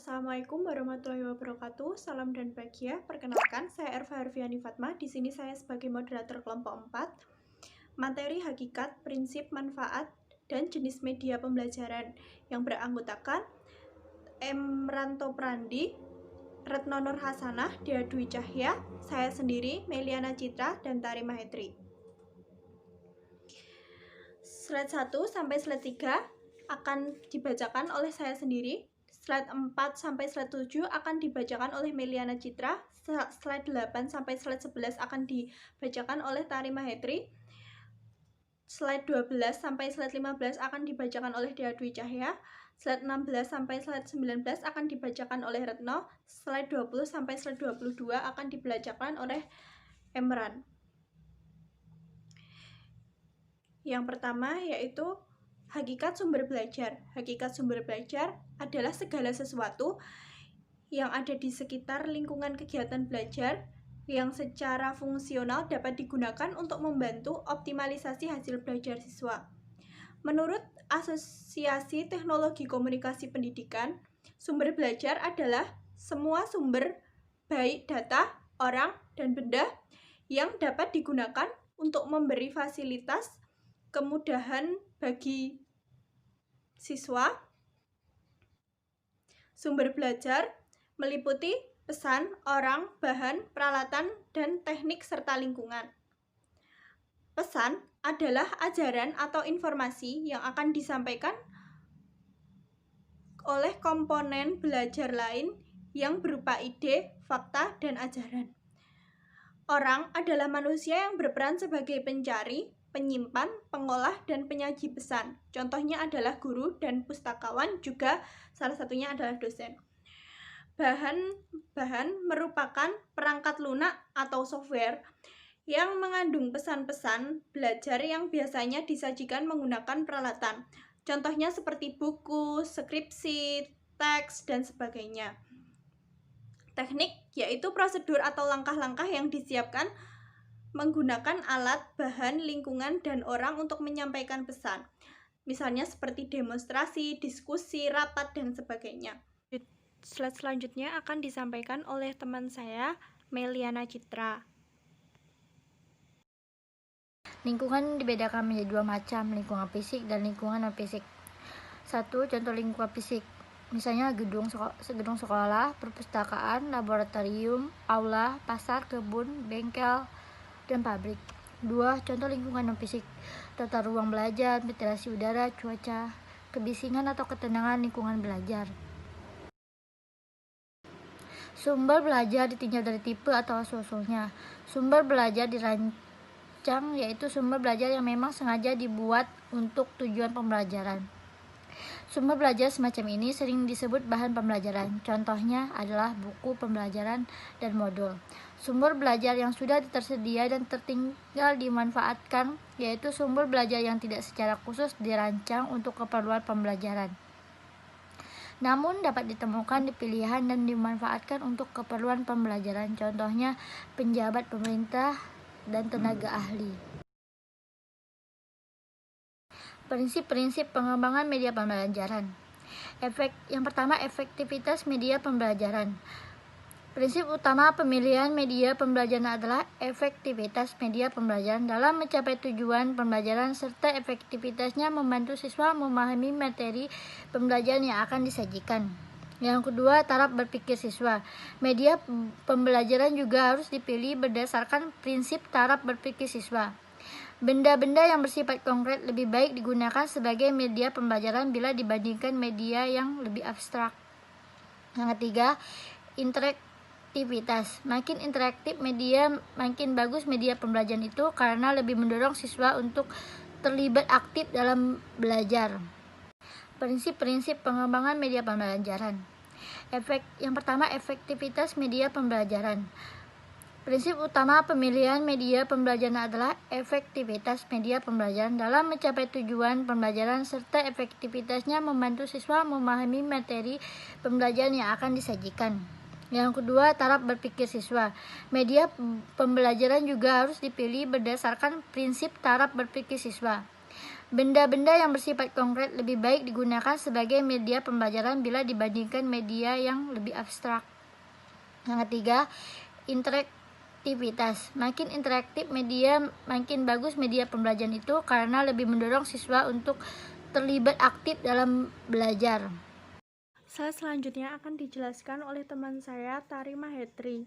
Assalamualaikum warahmatullahi wabarakatuh. Salam dan bahagia. Perkenalkan, saya Erva Harfiani Fatma. Di sini saya sebagai moderator kelompok 4. Materi hakikat, prinsip, manfaat, dan jenis media pembelajaran yang beranggotakan M. Ranto Prandi, Retno Nur Hasanah, Dea Dwi Cahya, saya sendiri, Meliana Citra, dan Tari Mahetri. Slide 1 sampai slide 3 akan dibacakan oleh saya sendiri. Slide 4 sampai slide 7 akan dibacakan oleh Meliana Citra. Slide 8 sampai slide 11 akan dibacakan oleh Tari Mahetri. Slide 12 sampai slide 15 akan dibacakan oleh Dea Dwi Cahya. Slide 16 sampai slide 19 akan dibacakan oleh Retno. Slide 20 sampai slide 22 akan dibacakan oleh Emran. Yang pertama yaitu hakikat sumber belajar. Hakikat sumber belajar adalah segala sesuatu yang ada di sekitar lingkungan kegiatan belajar yang secara fungsional dapat digunakan untuk membantu optimalisasi hasil belajar siswa. Menurut Asosiasi Teknologi Komunikasi Pendidikan, sumber belajar adalah semua sumber baik data, orang, dan benda yang dapat digunakan untuk memberi fasilitas kemudahan bagi siswa. Sumber belajar meliputi pesan, orang, bahan, peralatan, dan teknik serta lingkungan. Pesan adalah ajaran atau informasi yang akan disampaikan oleh komponen belajar lain yang berupa ide, fakta, dan ajaran. Orang adalah manusia yang berperan sebagai pencari, penyimpan, pengolah, dan penyaji pesan. Contohnya adalah guru dan pustakawan, juga salah satunya adalah dosen. Bahan merupakan perangkat lunak atau software yang mengandung pesan-pesan belajar yang biasanya disajikan menggunakan peralatan. Contohnya seperti buku, skripsi, teks, dan sebagainya. Teknik yaitu prosedur atau langkah-langkah yang disiapkan menggunakan alat, bahan, lingkungan, dan orang untuk menyampaikan pesan. Misalnya seperti demonstrasi, diskusi, rapat, dan sebagainya. Slide selanjutnya akan disampaikan oleh teman saya, Meliana Citra. Lingkungan dibedakan menjadi dua macam, lingkungan fisik dan lingkungan non-fisik. 1. Contoh lingkungan fisik. Misalnya gedung sekolah, perpustakaan, laboratorium, aula, pasar, kebun, bengkel, dan pabrik. 2. Contoh lingkungan non-fisik. Tata ruang belajar, ventilasi udara, cuaca, kebisingan atau ketenangan lingkungan belajar. Sumber belajar ditinjau dari tipe atau asal-usulnya. Sumber belajar dirancang yaitu sumber belajar yang memang sengaja dibuat untuk tujuan pembelajaran. Sumber belajar semacam ini sering disebut bahan pembelajaran. Contohnya adalah buku pembelajaran dan modul. Sumber belajar yang sudah tersedia dan tertinggal dimanfaatkan, yaitu sumber belajar yang tidak secara khusus dirancang untuk keperluan pembelajaran, namun dapat ditemukan di pilihan dan dimanfaatkan untuk keperluan pembelajaran. Contohnya penjabat pemerintah dan tenaga ahli. Prinsip-prinsip pengembangan media pembelajaran. Yang pertama, efektivitas media pembelajaran. Prinsip utama pemilihan media pembelajaran adalah efektivitas media pembelajaran dalam mencapai tujuan pembelajaran serta efektivitasnya membantu siswa memahami materi pembelajaran yang akan disajikan. Yang kedua, taraf berpikir siswa. Media pembelajaran juga harus dipilih berdasarkan prinsip taraf berpikir siswa. Benda-benda yang bersifat konkret lebih baik digunakan sebagai media pembelajaran bila dibandingkan media yang lebih abstrak. Yang ketiga, interaktivitas. Makin interaktif media, makin bagus media pembelajaran itu karena lebih mendorong siswa untuk terlibat aktif dalam belajar. Prinsip-prinsip pengembangan media pembelajaran. Yang pertama, efektivitas media pembelajaran. Prinsip utama pemilihan media pembelajaran adalah efektivitas media pembelajaran dalam mencapai tujuan pembelajaran serta efektivitasnya membantu siswa memahami materi pembelajaran yang akan disajikan. Yang kedua, taraf berpikir siswa. Media pembelajaran juga harus dipilih berdasarkan prinsip taraf berpikir siswa. Benda-benda yang bersifat konkret lebih baik digunakan sebagai media pembelajaran bila dibandingkan media yang lebih abstrak. Yang ketiga, interaktivitas. Makin interaktif media, makin bagus media pembelajaran itu karena lebih mendorong siswa untuk terlibat aktif dalam belajar. Slide selanjutnya akan dijelaskan oleh teman saya, Tari Mahetri.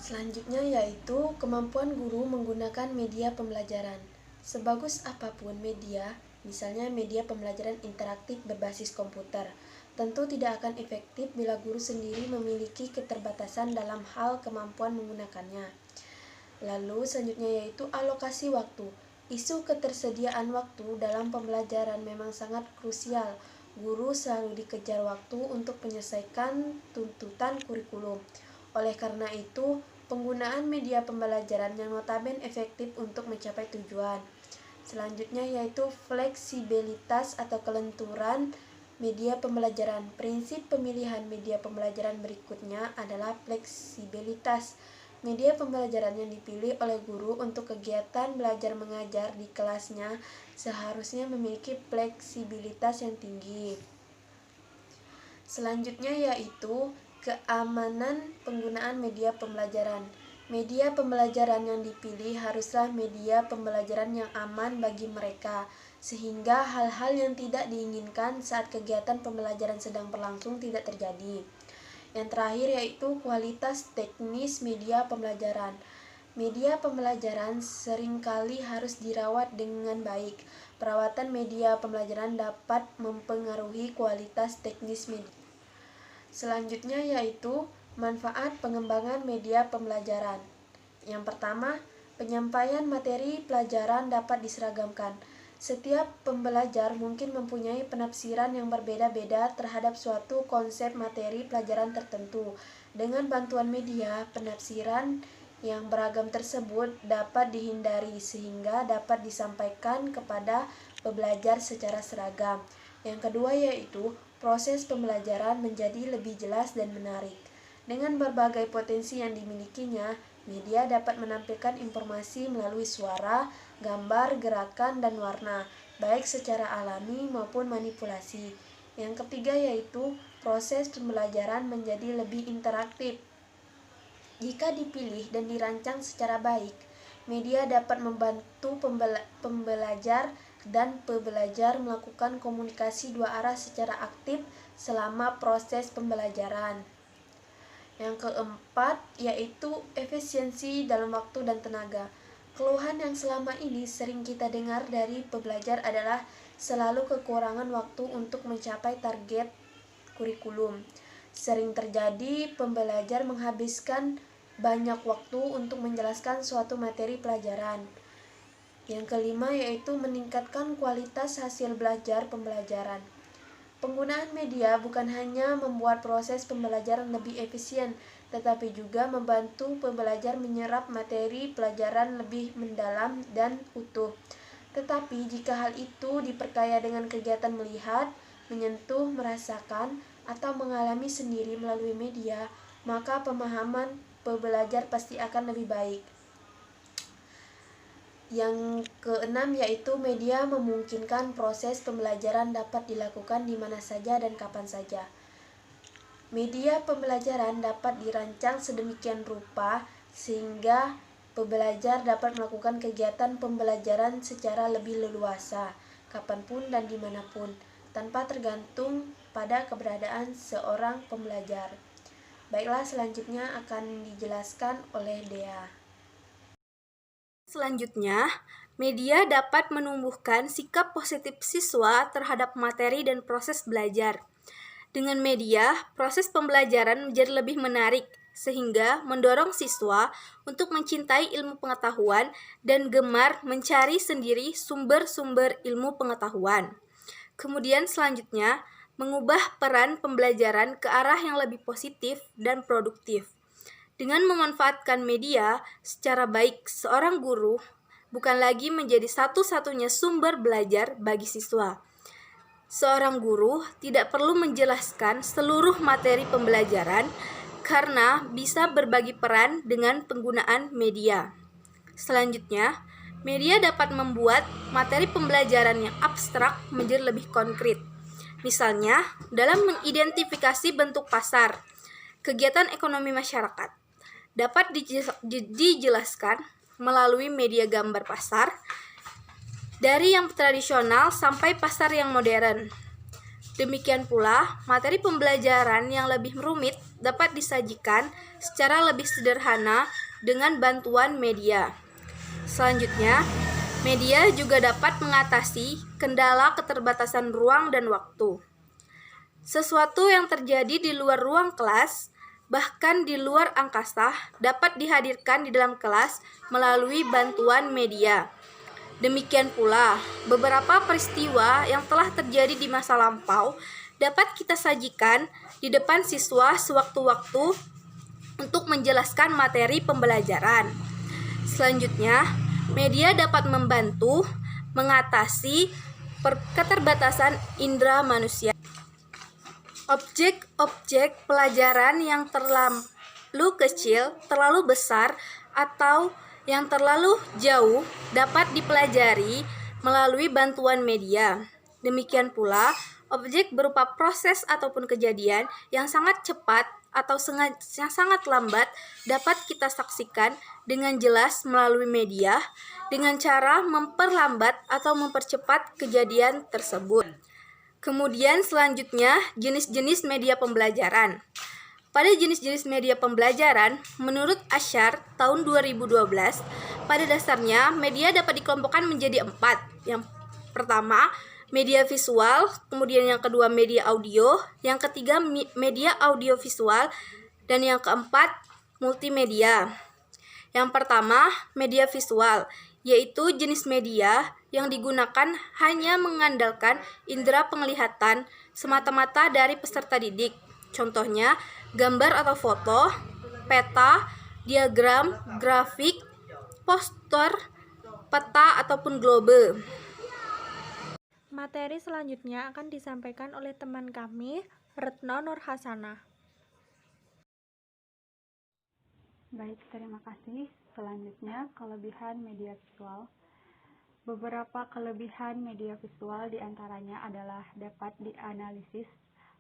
Selanjutnya yaitu kemampuan guru menggunakan media pembelajaran. Sebagus apapun media, misalnya media pembelajaran interaktif berbasis komputer, tentu tidak akan efektif bila guru sendiri memiliki keterbatasan dalam hal kemampuan menggunakannya. Lalu selanjutnya yaitu alokasi waktu. Isu ketersediaan waktu dalam pembelajaran memang sangat krusial. Guru selalu dikejar waktu untuk menyelesaikan tuntutan kurikulum. Oleh karena itu, penggunaan media pembelajaran yang notabene efektif untuk mencapai tujuan. Selanjutnya yaitu fleksibilitas atau kelenturan media pembelajaran. Prinsip pemilihan media pembelajaran berikutnya adalah fleksibilitas. Media pembelajaran yang dipilih oleh guru untuk kegiatan belajar mengajar di kelasnya seharusnya memiliki fleksibilitas yang tinggi. Selanjutnya yaitu keamanan penggunaan media pembelajaran. Media pembelajaran yang dipilih haruslah media pembelajaran yang aman bagi mereka, sehingga hal-hal yang tidak diinginkan saat kegiatan pembelajaran sedang berlangsung tidak terjadi. Yang terakhir yaitu kualitas teknis media pembelajaran. Media pembelajaran seringkali harus dirawat dengan baik. Perawatan media pembelajaran dapat mempengaruhi kualitas teknis media. Selanjutnya yaitu manfaat pengembangan media pembelajaran. Yang pertama, penyampaian materi pelajaran dapat diseragamkan. Setiap pembelajar mungkin mempunyai penafsiran yang berbeda-beda terhadap suatu konsep materi pelajaran tertentu. Dengan bantuan media, penafsiran yang beragam tersebut dapat dihindari sehingga dapat disampaikan kepada pembelajar secara seragam. Yang kedua yaitu proses pembelajaran menjadi lebih jelas dan menarik. Dengan berbagai potensi yang dimilikinya, media dapat menampilkan informasi melalui suara, gambar, gerakan, dan warna, baik secara alami maupun manipulasi. Yang ketiga yaitu proses pembelajaran menjadi lebih interaktif. Jika dipilih dan dirancang secara baik, media dapat membantu pembelajar dan pembelajar melakukan komunikasi dua arah secara aktif selama proses pembelajaran. Yang keempat yaitu efisiensi dalam waktu dan tenaga. Keluhan yang selama ini sering kita dengar dari pembelajar adalah selalu kekurangan waktu untuk mencapai target kurikulum. Sering terjadi pembelajar menghabiskan banyak waktu untuk menjelaskan suatu materi pelajaran. Yang kelima yaitu meningkatkan kualitas hasil belajar pembelajaran. Penggunaan media bukan hanya membuat proses pembelajaran lebih efisien, tetapi juga membantu pembelajar menyerap materi pelajaran lebih mendalam dan utuh. Tetapi jika hal itu diperkaya dengan kegiatan melihat, menyentuh, merasakan, atau mengalami sendiri melalui media, maka pemahaman pembelajar pasti akan lebih baik. Yang keenam yaitu media memungkinkan proses pembelajaran dapat dilakukan di mana saja dan kapan saja. Media pembelajaran dapat dirancang sedemikian rupa sehingga pembelajar dapat melakukan kegiatan pembelajaran secara lebih leluasa, kapanpun dan dimanapun, tanpa tergantung pada keberadaan seorang pembelajar. Baiklah, selanjutnya akan dijelaskan oleh Dea. Selanjutnya, media dapat menumbuhkan sikap positif siswa terhadap materi dan proses belajar. Dengan media, proses pembelajaran menjadi lebih menarik, sehingga mendorong siswa untuk mencintai ilmu pengetahuan dan gemar mencari sendiri sumber-sumber ilmu pengetahuan. Kemudian selanjutnya, mengubah peran pembelajaran ke arah yang lebih positif dan produktif. Dengan memanfaatkan media secara baik, seorang guru bukan lagi menjadi satu-satunya sumber belajar bagi siswa. Seorang guru tidak perlu menjelaskan seluruh materi pembelajaran karena bisa berbagi peran dengan penggunaan media. Selanjutnya, Media dapat membuat materi pembelajaran yang abstrak menjadi lebih konkret. Misalnya, dalam mengidentifikasi bentuk pasar, kegiatan ekonomi masyarakat dapat dijelaskan melalui media gambar pasar, dari yang tradisional sampai pasar yang modern. Demikian pula, materi pembelajaran yang lebih rumit dapat disajikan secara lebih sederhana dengan bantuan media. Selanjutnya, media juga dapat mengatasi kendala keterbatasan ruang dan waktu. Sesuatu yang terjadi di luar ruang kelas, bahkan di luar angkasa, dapat dihadirkan di dalam kelas melalui bantuan media. Demikian pula, beberapa peristiwa yang telah terjadi di masa lampau dapat kita sajikan di depan siswa sewaktu-waktu untuk menjelaskan materi pembelajaran. Selanjutnya, media dapat membantu mengatasi keterbatasan indera manusia. Objek-objek pelajaran yang terlalu kecil, terlalu besar, atau yang terlalu jauh dapat dipelajari melalui bantuan media. Demikian pula, objek berupa proses ataupun kejadian yang sangat cepat atau yang sangat lambat dapat kita saksikan dengan jelas melalui media dengan cara memperlambat atau mempercepat kejadian tersebut. Kemudian selanjutnya, jenis-jenis media pembelajaran. Pada jenis-jenis media pembelajaran, menurut Ashar tahun 2012, pada dasarnya media dapat dikelompokkan menjadi 4. Yang pertama, media visual, kemudian yang kedua media audio, yang ketiga media audiovisual, dan yang keempat multimedia. Yang pertama, media visual, yaitu jenis media yang digunakan hanya mengandalkan indera penglihatan semata-mata dari peserta didik. Contohnya, gambar atau foto, peta, diagram, grafik, poster, peta, ataupun globe. Materi selanjutnya akan disampaikan oleh teman kami, Retno Nurhasanah. Baik, terima kasih. Selanjutnya, kelebihan media visual. Beberapa kelebihan media visual diantaranya adalah dapat dianalisis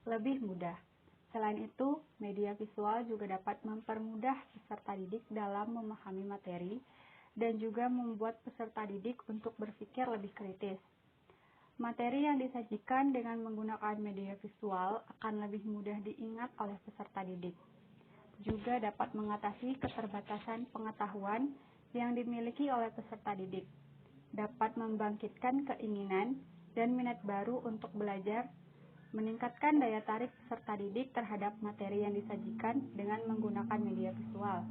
lebih mudah. Selain itu, media visual juga dapat mempermudah peserta didik dalam memahami materi dan juga membuat peserta didik untuk berpikir lebih kritis. Materi yang disajikan dengan menggunakan media visual akan lebih mudah diingat oleh peserta didik. Juga dapat mengatasi keterbatasan pengetahuan yang dimiliki oleh peserta didik. Dapat membangkitkan keinginan dan minat baru untuk belajar, meningkatkan daya tarik peserta didik terhadap materi yang disajikan dengan menggunakan media visual.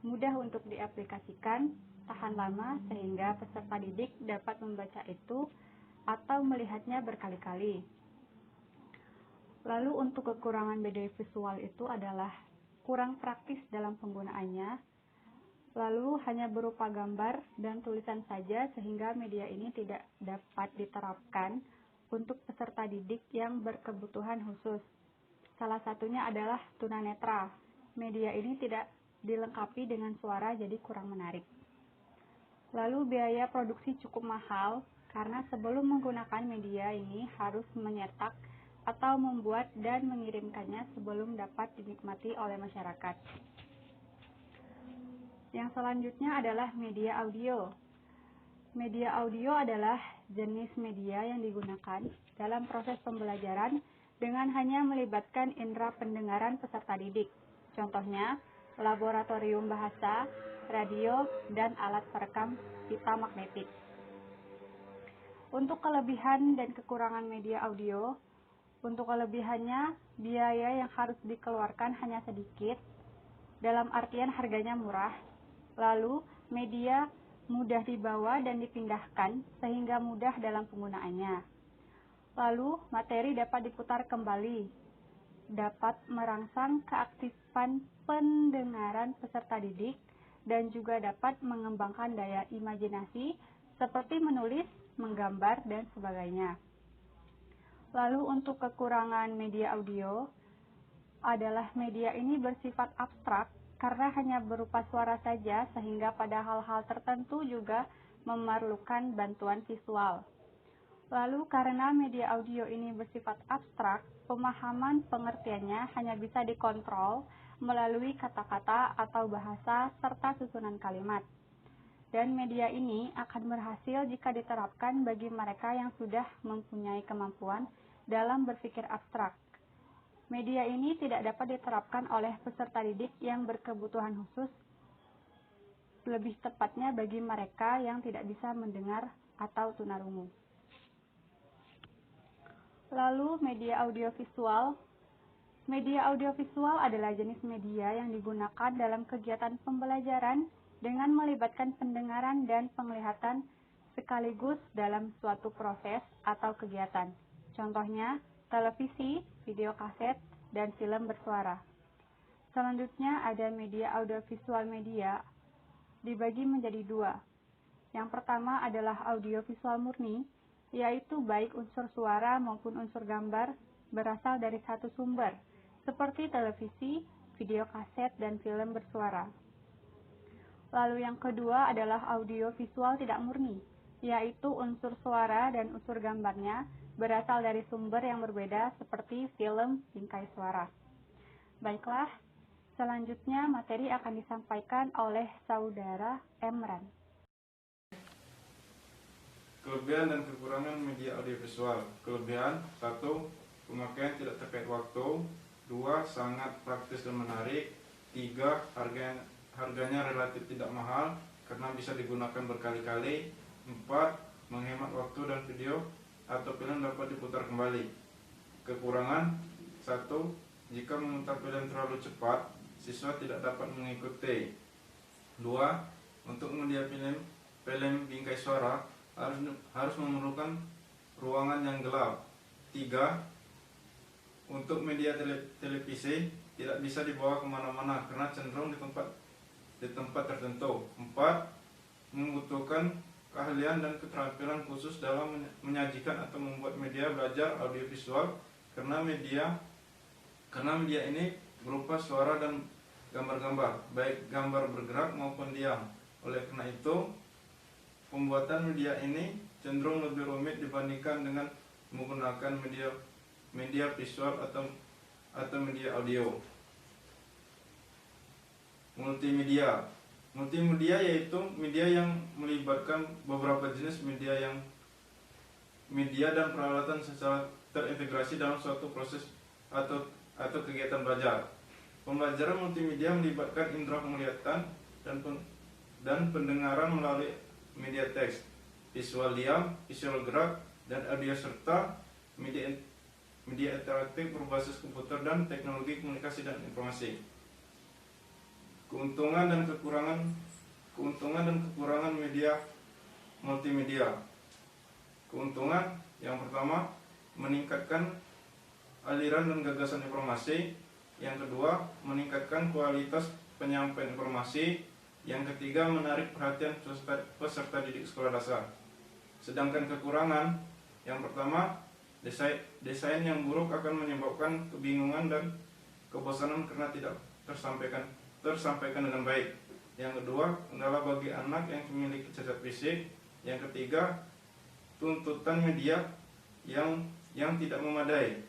Mudah untuk diaplikasikan, tahan lama sehingga peserta didik dapat membaca itu atau melihatnya berkali-kali. Lalu untuk kekurangan media visual itu adalah kurang praktis dalam penggunaannya, lalu hanya berupa gambar dan tulisan saja sehingga media ini tidak dapat diterapkan untuk peserta didik yang berkebutuhan khusus. Salah satunya adalah tunanetra. Media ini tidak dilengkapi dengan suara jadi kurang menarik. Lalu biaya produksi cukup mahal karena sebelum menggunakan media ini harus menyetak atau membuat dan mengirimkannya sebelum dapat dinikmati oleh masyarakat. Yang selanjutnya adalah media audio. Media audio adalah jenis media yang digunakan dalam proses pembelajaran dengan hanya melibatkan indera pendengaran peserta didik. Contohnya, laboratorium bahasa, radio, dan alat perekam pita magnetik. Untuk kelebihan dan kekurangan media audio, untuk kelebihannya, biaya yang harus dikeluarkan hanya sedikit, dalam artian harganya murah. Lalu, media mudah dibawa dan dipindahkan sehingga mudah dalam penggunaannya. Lalu, materi dapat diputar kembali, dapat merangsang keaktifan pendengaran peserta didik, dan juga dapat mengembangkan daya imajinasi seperti menulis, menggambar, dan sebagainya. Lalu untuk kekurangan media audio adalah media ini bersifat abstrak karena hanya berupa suara saja sehingga pada hal-hal tertentu juga memerlukan bantuan visual. Lalu karena media audio ini bersifat abstrak, pemahaman pengertiannya hanya bisa dikontrol melalui kata-kata atau bahasa serta susunan kalimat. Dan media ini akan berhasil jika diterapkan bagi mereka yang sudah mempunyai kemampuan dalam berpikir abstrak. Media ini tidak dapat diterapkan oleh peserta didik yang berkebutuhan khusus, lebih tepatnya bagi mereka yang tidak bisa mendengar atau tunarungu. Lalu media audiovisual. Media audiovisual adalah jenis media yang digunakan dalam kegiatan pembelajaran dengan melibatkan pendengaran dan penglihatan sekaligus dalam suatu proses atau kegiatan. Contohnya, televisi, video kaset, dan film bersuara. Selanjutnya ada media audiovisual media, dibagi menjadi dua. Yang pertama adalah audiovisual murni, yaitu baik unsur suara maupun unsur gambar berasal dari satu sumber, seperti televisi, video kaset, dan film bersuara. Lalu yang kedua adalah audiovisual tidak murni, yaitu unsur suara dan unsur gambarnya berasal dari sumber yang berbeda seperti film bingkai suara. Baiklah, selanjutnya materi akan disampaikan oleh Saudara Emran. Kelebihan dan kekurangan media audiovisual. Kelebihan: 1. Pemakaian tidak terkait waktu. 2. Sangat praktis dan menarik. 3. Harganya relatif tidak mahal karena bisa digunakan berkali-kali. 4. Menghemat waktu dan video atau film dapat diputar kembali. Kekurangan: 1. Jika memutar film terlalu cepat, siswa tidak dapat mengikuti. 2. Untuk media film bingkai suara harus memerlukan ruangan yang gelap. 3. Untuk media televisi tidak bisa dibawa kemana-mana karena cenderung di tempat tertentu. 4. Membutuhkan keahlian dan keterampilan khusus dalam menyajikan atau membuat media belajar audiovisual karena media ini berupa suara dan gambar-gambar, baik gambar bergerak maupun diam. Oleh karena itu, pembuatan media ini cenderung lebih rumit dibandingkan dengan menggunakan media visual atau media audio. Multimedia. Multimedia yaitu media yang melibatkan beberapa jenis media dan peralatan secara terintegrasi dalam suatu proses atau kegiatan belajar. Pembelajaran multimedia melibatkan indera penglihatan dan pendengaran melalui media teks, visual diam, visual gerak, dan audio serta media interaktif berbasis komputer dan teknologi komunikasi dan informasi. Keuntungan dan kekurangan media multimedia. Keuntungan yang pertama, meningkatkan aliran dan gagasan informasi. Yang kedua, meningkatkan kualitas penyampaian informasi. Yang ketiga, menarik perhatian peserta didik sekolah dasar. Sedangkan kekurangan, yang pertama, desain yang buruk akan menyebabkan kebingungan dan kebosanan karena tidak tersampaikan dengan baik. Yang kedua, kendala bagi anak yang memiliki cacat fisik. Yang ketiga, tuntutan media yang tidak memadai.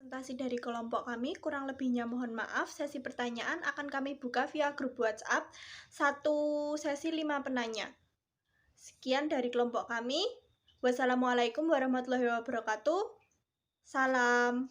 Presentasi dari kelompok kami, kurang lebihnya mohon maaf. Sesi pertanyaan akan kami buka via grup WhatsApp, satu sesi 5 penanya. Sekian dari kelompok kami. Wassalamualaikum warahmatullahi wabarakatuh. Salam.